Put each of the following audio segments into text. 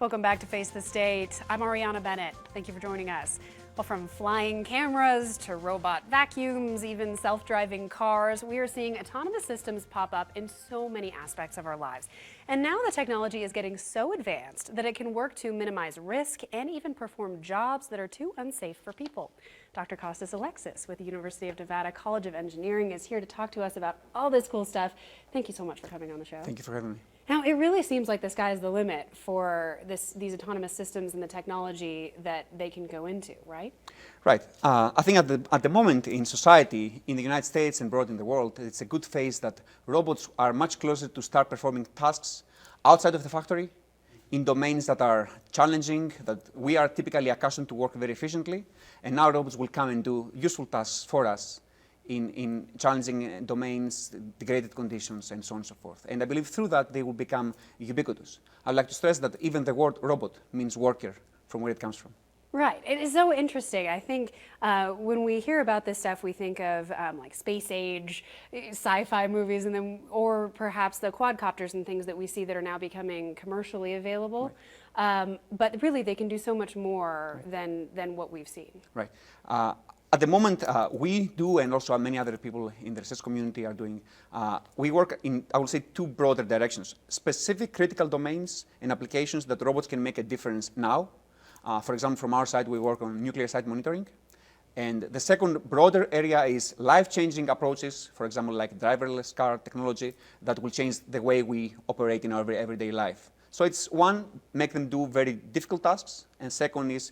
Welcome back to Face the State. I'm Ariana Bennett. Thank you for joining us. Well, from flying cameras to robot vacuums, even self-driving cars, we are seeing autonomous systems pop up in so many aspects of our lives. And now the technology is getting so advanced that it can work to minimize risk and even perform jobs that are too unsafe for people. Dr. Costas Alexis with the University of Nevada College of Engineering is here to talk to us about all this cool stuff. Thank you so much for coming on the show. Thank you for having me. Now, it really seems like the sky is the limit for these autonomous systems and the technology that they can go into, right? Right. I think at the moment in society, in the United States and abroad in the world, it's a good phase that robots are much closer to start performing tasks outside of the factory, in domains that are challenging, that we are typically accustomed to work very efficiently, and now robots will come and do useful tasks for us in challenging domains, degraded conditions, and so on and so forth. And I believe through that they will become ubiquitous. I'd like to stress that even the word robot means worker from where it comes from. Right. It is so interesting. I think when we hear about this stuff, we think of like space age sci-fi movies, and then, or perhaps the quadcopters and things that we see that are now becoming commercially available. Right. But really, they can do so much more than what we've seen. Right. At the moment, we do, and also many other people in the research community are doing, we work in, I would say, two broader directions. Specific critical domains and applications that robots can make a difference now. For example, from our side, we work on nuclear site monitoring. And the second broader area is life-changing approaches, for example, like driverless car technology that will change the way we operate in our everyday life. So it's one, make them do very difficult tasks, and second is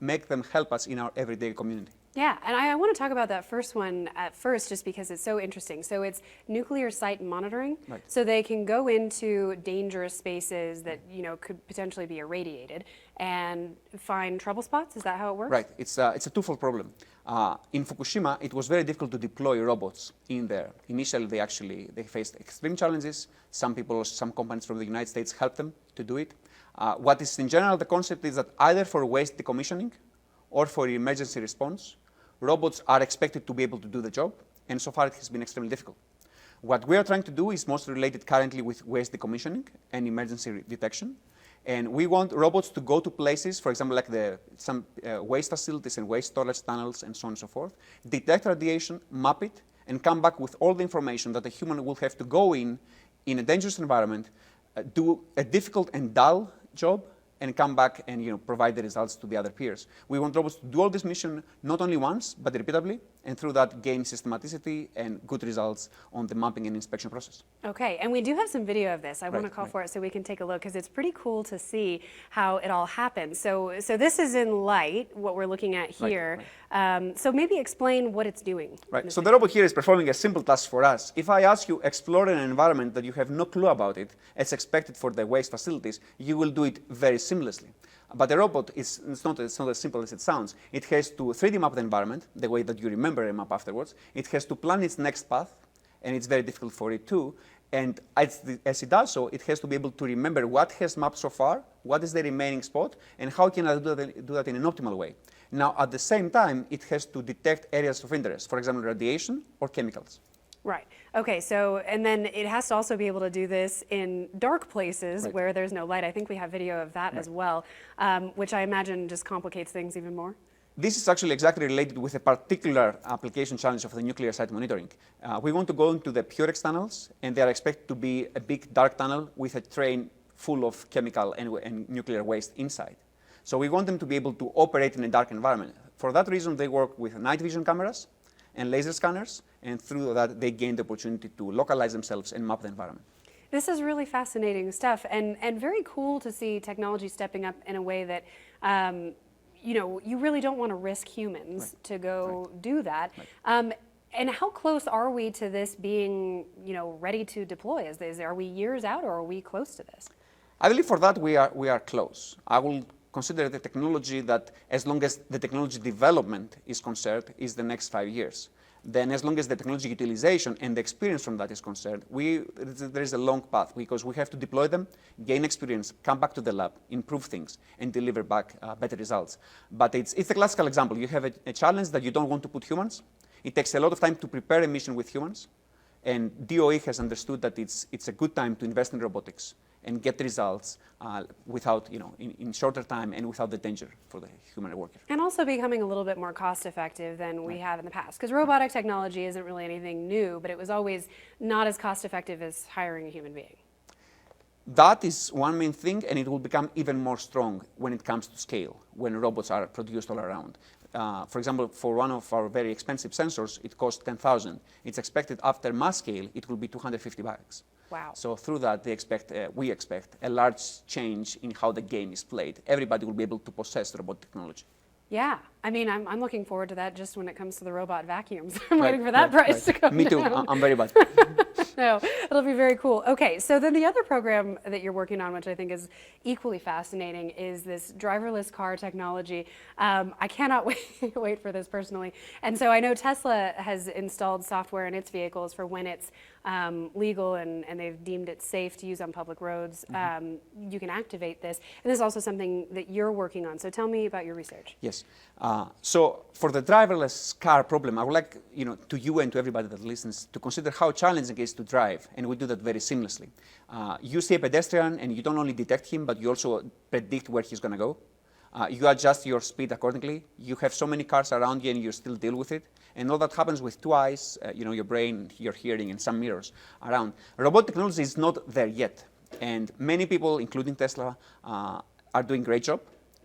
make them help us in our everyday community. Yeah, and I want to talk about that first one at first just because it's so interesting. So it's nuclear site monitoring. Right. So they can go into dangerous spaces that, you know, could potentially be irradiated and find trouble spots. Is that how it works? Right. It's a twofold problem. In Fukushima, it was very difficult to deploy robots in there. Initially, they faced extreme challenges. Some companies from the United States helped them to do it. What is in general the concept is that either for waste decommissioning or for emergency response, robots are expected to be able to do the job, and so far it has been extremely difficult. What we are trying to do is mostly related currently with waste decommissioning and emergency detection. And we want robots to go to places, for example, like some waste facilities and waste storage tunnels and so on and so forth, detect radiation, map it, and come back with all the information that a human will have to go in a dangerous environment, do a difficult and dull job, and come back and provide the results to the other peers. We want robots to do all this mission not only once, but repeatedly, and through that gain systematicity and good results on the mapping and inspection process. Okay, and we do have some video of this. I want to call for it so we can take a look, because it's pretty cool to see how it all happens. So this is in light, what we're looking at here. So maybe explain what it's doing. Right, so the robot here is performing a simple task for us. If I ask you explore an environment that you have no clue about it, as expected for the waste facilities, you will do it very seamlessly. But the robot it's not as simple as it sounds. It has to 3D map the environment, the way that you remember a map afterwards. It has to plan its next path, and it's very difficult for it too. And as it does so, it has to be able to remember what has mapped so far, what is the remaining spot, and how can I do that in an optimal way. Now, at the same time, it has to detect areas of interest, for example, radiation or chemicals. Right. Okay, so, and then it has to also be able to do this in dark places where there's no light. I think we have video of that as well, which I imagine just complicates things even more. This is actually exactly related with a particular application challenge of the nuclear site monitoring. We want to go into the Purex tunnels, and they are expected to be a big dark tunnel with a train full of chemical and nuclear waste inside. So we want them to be able to operate in a dark environment. For that reason, they work with night vision cameras and laser scanners, and through that they gain the opportunity to localize themselves and map the environment. This is really fascinating stuff, and very cool to see technology stepping up in a way that you really don't want to risk humans to go do that. And how close are we to this being ready to deploy? Are we years out, or are we close to this? I believe for that we are close. I will consider the technology that, as long as the technology development is concerned, is the next 5 years. Then as long as the technology utilization and the experience from that is concerned, there is a long path, because we have to deploy them, gain experience, come back to the lab, improve things, and deliver back better results. But it's a classical example. You have a challenge that you don't want to put humans. It takes a lot of time to prepare a mission with humans, and DOE has understood that it's a good time to invest in robotics and get results without, in shorter time and without the danger for the human worker. And also becoming a little bit more cost effective than we have in the past. Because robotic technology isn't really anything new, but it was always not as cost effective as hiring a human being. That is one main thing, and it will become even more strong when it comes to scale, when robots are produced all around. For example, for one of our very expensive sensors, it costs 10,000. It's expected after mass scale, it will be $250. Wow. So through that, we expect a large change in how the game is played. Everybody will be able to possess robot technology. Yeah, I mean, I'm looking forward to that just when it comes to the robot vacuums. I'm waiting for that price to come Me too, down. I'm very bad. No, it'll be very cool. Okay, so then the other program that you're working on, which I think is equally fascinating, is this driverless car technology. I cannot wait for this personally. And so I know Tesla has installed software in its vehicles for when it's legal and they've deemed it safe to use on public roads. You can activate this. And this is also something that you're working on. So tell me about your research. Yes. So for the driverless car problem, I would like to you and to everybody that listens to consider how challenging it is to drive, and we do that very seamlessly. You see a pedestrian, and you don't only detect him, but you also predict where he's going to go. You adjust your speed accordingly. You have so many cars around you, and you still deal with it. And all that happens with two eyes, your brain, your hearing, and some mirrors around. Robot technology is not there yet, and many people, including Tesla, are doing a great job.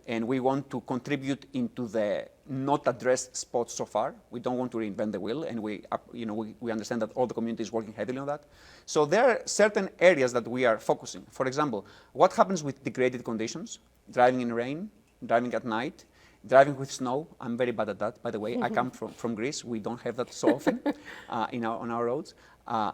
And we want to contribute into the not addressed spots so far. We don't want to reinvent the wheel, and we understand that all the community is working heavily on that. So there are certain areas that we are focusing. For example, what happens with degraded conditions? Driving in rain, driving at night, driving with snow. I'm very bad at that, by the way. I come from Greece. We don't have that so often on our roads.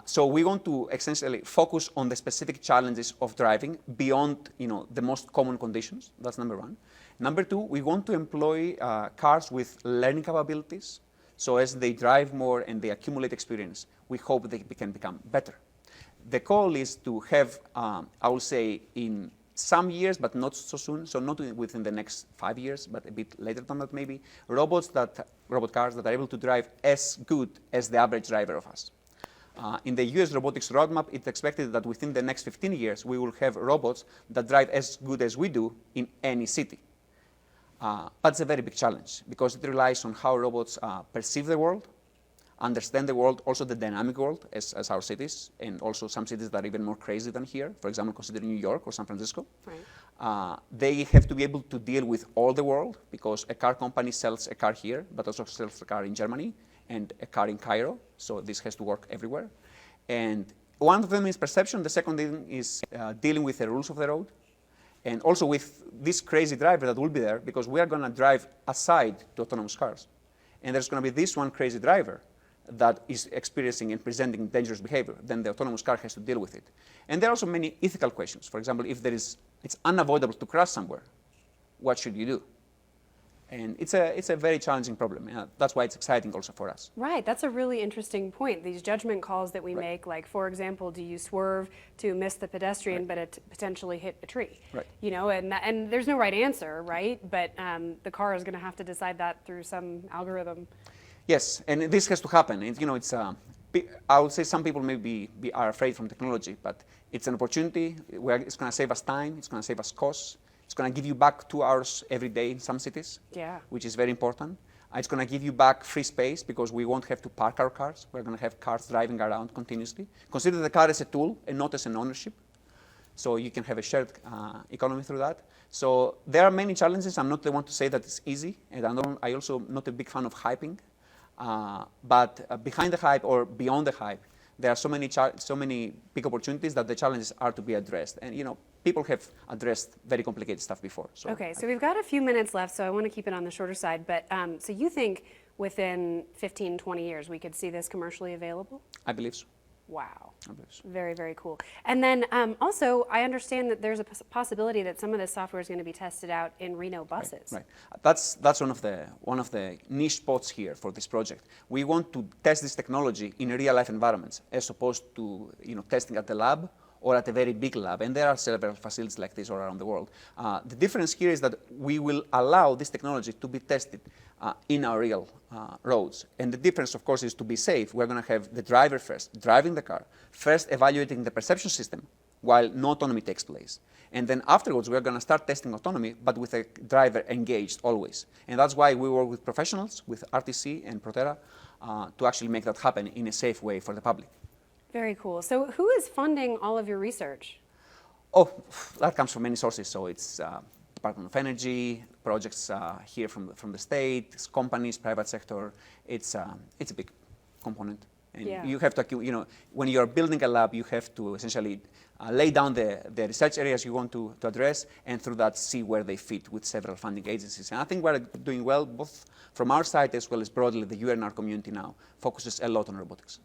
So we want to essentially focus on the specific challenges of driving beyond the most common conditions. That's number one. Number two, we want to employ cars with learning capabilities. So as they drive more and they accumulate experience, we hope they can become better. The goal is to have, I will say, in some years, but not so soon, so not within the next 5 years, but a bit later than that maybe, robot cars that are able to drive as good as the average driver of us. In the US robotics roadmap, it's expected that within the next 15 years, we will have robots that drive as good as we do in any city. But it's a very big challenge because it relies on how robots perceive the world, understand the world, also the dynamic world as our cities, and also some cities that are even more crazy than here. For example, consider New York or San Francisco. Right. They have to be able to deal with all the world because a car company sells a car here, but also sells a car in Germany and a car in Cairo. So this has to work everywhere. And one of them is perception. The second thing is dealing with the rules of the road. And also with this crazy driver that will be there, because we are going to drive aside to autonomous cars. And there's going to be this one crazy driver that is experiencing and presenting dangerous behavior. Then the autonomous car has to deal with it. And there are also many ethical questions. For example, if it's unavoidable to crash somewhere, what should you do? And it's a very challenging problem. That's why it's exciting also for us. Right, that's a really interesting point. These judgment calls that we make, like, for example, do you swerve to miss the pedestrian but it potentially hit a tree? Right. And there's no right answer, right? But the car is going to have to decide that through some algorithm. Yes, and this has to happen. And, I would say some people maybe are afraid from technology, but it's an opportunity where it's going to save us time, it's going to save us costs. It's going to give you back 2 hours every day in some cities, which is very important. It's going to give you back free space because we won't have to park our cars. We're going to have cars driving around continuously. Consider the car as a tool and not as an ownership. So you can have a shared economy through that. So there are many challenges. I'm not the one to say that it's easy. And I'm also not a big fan of hyping. But behind the hype or beyond the hype, there are so many big opportunities that the challenges are to be addressed. And people have addressed very complicated stuff before. So okay, so we've got a few minutes left, so I want to keep it on the shorter side. But so you think within 15, 20 years we could see this commercially available? I believe so. Wow. I believe so. Very, very cool. And then also, I understand that there's a possibility that some of this software is going to be tested out in Reno buses. Right. That's one of the niche spots here for this project. We want to test this technology in real life environments as opposed to testing at the lab or at a very big lab, and there are several facilities like this all around the world. The difference here is that we will allow this technology to be tested in our real roads. And the difference, of course, is to be safe. We're going to have the driver first, driving the car, first evaluating the perception system, while no autonomy takes place. And then afterwards, we're going to start testing autonomy, but with a driver engaged always. And that's why we work with professionals, with RTC and Protera, to actually make that happen in a safe way for the public. Very cool. So who is funding all of your research? Oh, that comes from many sources. So it's Department of Energy, projects here from the state, it's companies, private sector. It's a big component. And Yeah. you have to, when you're building a lab, you have to essentially lay down the research areas you want to address, and through that see where they fit with several funding agencies. And I think we're doing well, both from our side as well as broadly the UNR community now focuses a lot on robotics.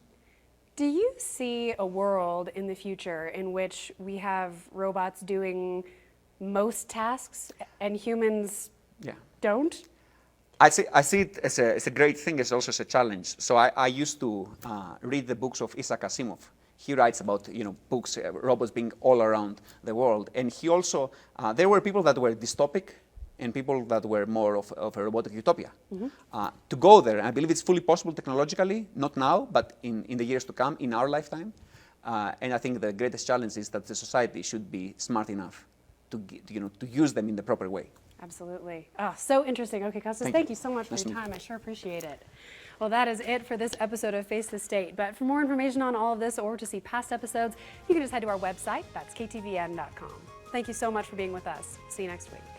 Do you see a world in the future in which we have robots doing most tasks and humans don't? I see it as a great thing, as also as a challenge. So I used to read the books of Isaac Asimov. He writes about books, robots being all around the world. And he also, there were people that were dystopic and people that were more of a robotic utopia. To go there, I believe it's fully possible technologically, not now, but in the years to come, in our lifetime. And I think the greatest challenge is that the society should be smart enough to use them in the proper way. Absolutely. Oh, so interesting. Okay, Kostas, thank you so much for your time. I sure appreciate it. Well, that is it for this episode of Face the State. But for more information on all of this or to see past episodes, you can just head to our website. That's ktvn.com. Thank you so much for being with us. See you next week.